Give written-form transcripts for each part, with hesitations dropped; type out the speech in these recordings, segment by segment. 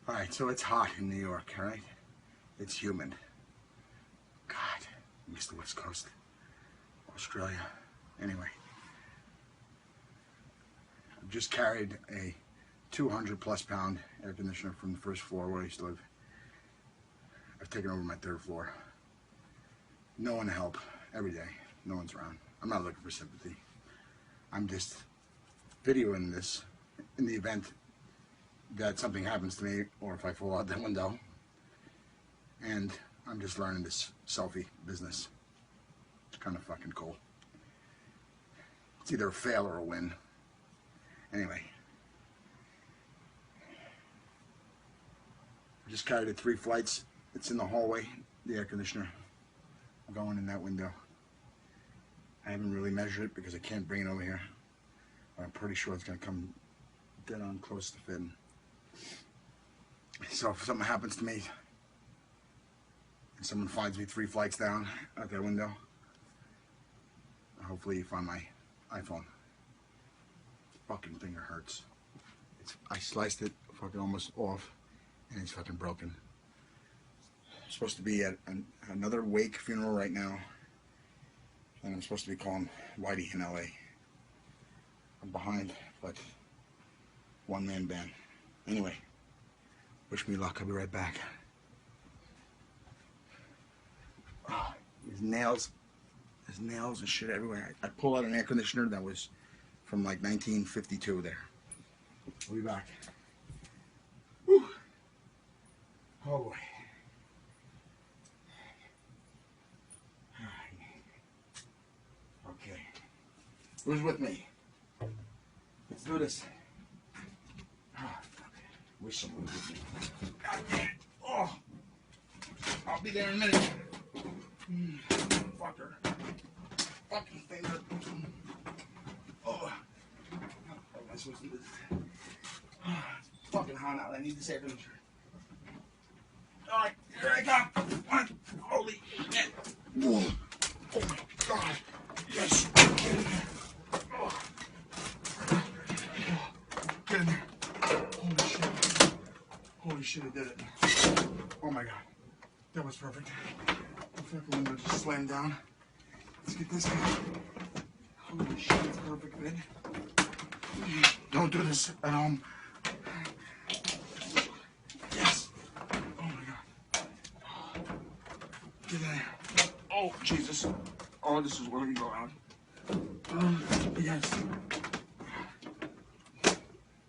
Alright, so it's hot in New York, alright? It's humid. God, I miss the West Coast. Australia. Anyway. I've just carried a 200+ pound air conditioner from the first floor where I used to live. I've taken over my 3rd floor. No one to help every day. No one's around. I'm not looking for sympathy. I'm just videoing this in the event that something happens to me or if I fall out the window. And I'm just learning this selfie business. It's kind of fucking cool. It's either a fail or a win. Anyway. I just carried it 3 flights. It's in the hallway, the air conditioner. I'm going in that window. I haven't really measured it because I can't bring it over here. But I'm pretty sure it's going to come dead on close to fitting. So if something happens to me and someone finds me 3 flights down out that window, hopefully you find my iPhone. Fucking finger hurts. I sliced it fucking almost off and it's fucking broken. I'm supposed to be at another wake funeral right now, and I'm supposed to be calling Whitey in LA. I'm behind, but one-man band. Anyway, wish me luck. I'll be right back. Oh, there's nails and shit everywhere. I pulled out an air conditioner that was from like 1952 there. I'll be back. Whew. Oh boy. Okay. Who's with me? Let's do this. Oh, fuck. Wish someone was with me. God damn it. Oh. I'll be there in a minute. Fucker. Fucking finger. Oh. How am I supposed to do this? It's fucking hot out. I need this air conditioner. Alright, here I come. One. Holy shit. Whoa. Oh my god. Yes. Get in there. Oh. Get in there. Holy shit. Holy shit, I did it. Oh my god. That was perfect. The fucking window just slammed down. Let's get this guy. Holy shit, it's perfect, man. Don't do this at home. Yes. Oh my god. Get in there. Oh, Jesus. Oh, this is where we go out. Yes.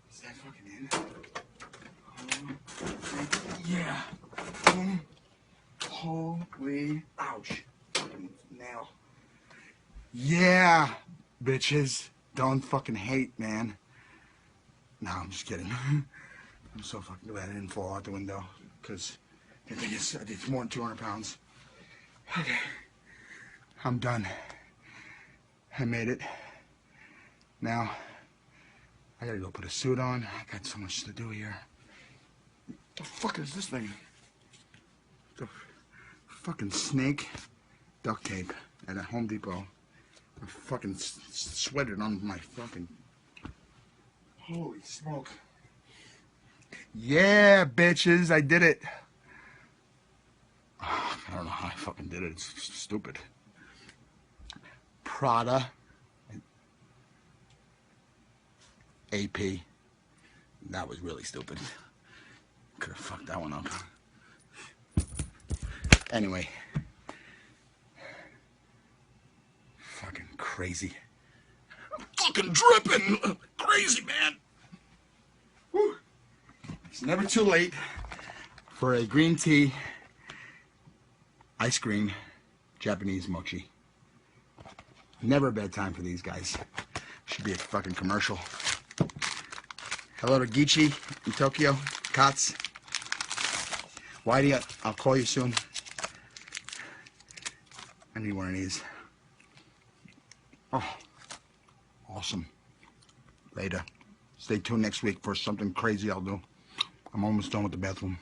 Is that fucking in? Yeah. Holy. Ouch. Fucking nail. Yeah, bitches. Don't fucking hate, man. No, I'm just kidding. I'm so fucking glad I didn't fall out the window. Because the thing is, I did more than 200 pounds. Okay. I'm done. I made it. Now, I gotta go put a suit on. I got so much to do here. What the fuck is this thing? The fucking snake duct tape at a Home Depot. I fucking sweated on my fucking... Holy smoke. Yeah, bitches, I did it. I don't know how I fucking did it. It's stupid. Prada. AP. That was really stupid. Could have fucked that one up. Anyway. Fucking crazy. I'm fucking dripping. Crazy, man. Whew. It's never too late for a green tea, ice cream, Japanese mochi. Never a bad time for these guys. Should be a fucking commercial. Hello to Gichi in Tokyo. Katz. Whitey, I'll call you soon. I need one of these. Oh, awesome. Later. Stay tuned next week for something crazy I'll do. I'm almost done with the bathroom.